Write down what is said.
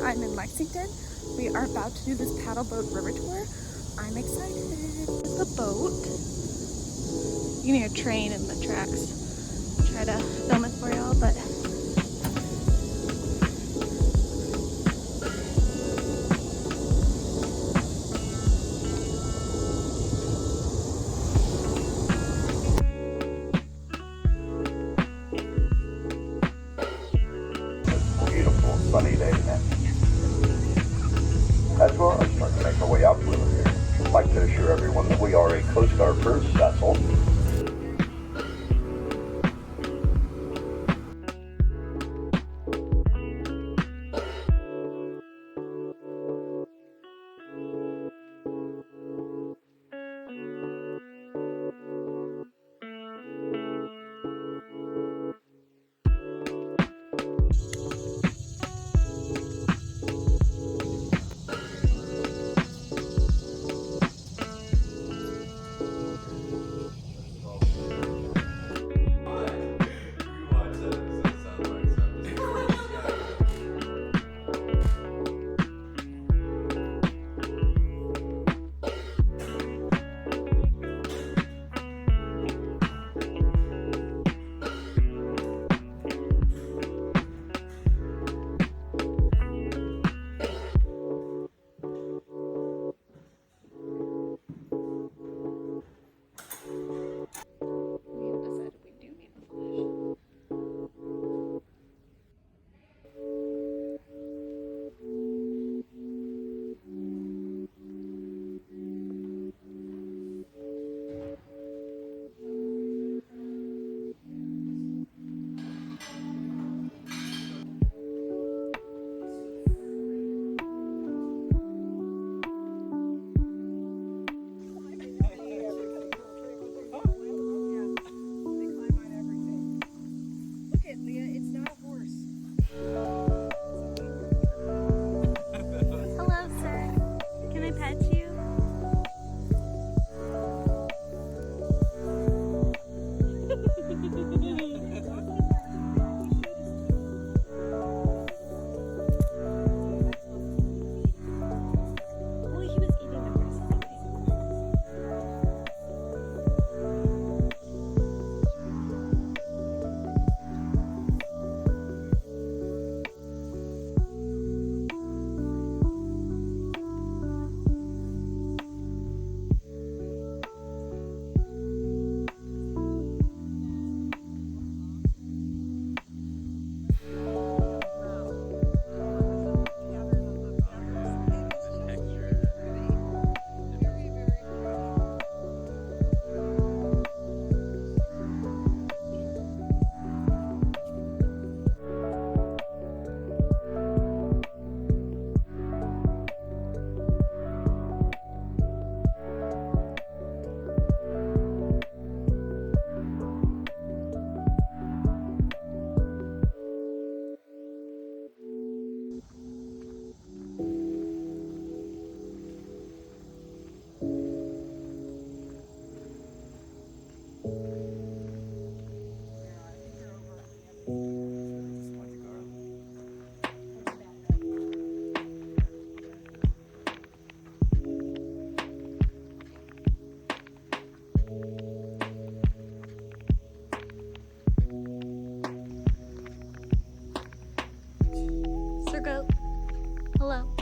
I'm in Lexington. We are about to do this paddle boat river tour. I'm excited. The boat. You can hear a train in the tracks. Try to film it for y'all, but beautiful sunny day now. As we are starting to make our way out the river here, I'd like to assure everyone that we are a Coast Guard first vessel. hello, sir. Can I pet you? Well, he was eating the first thing. Sir Goat, hello.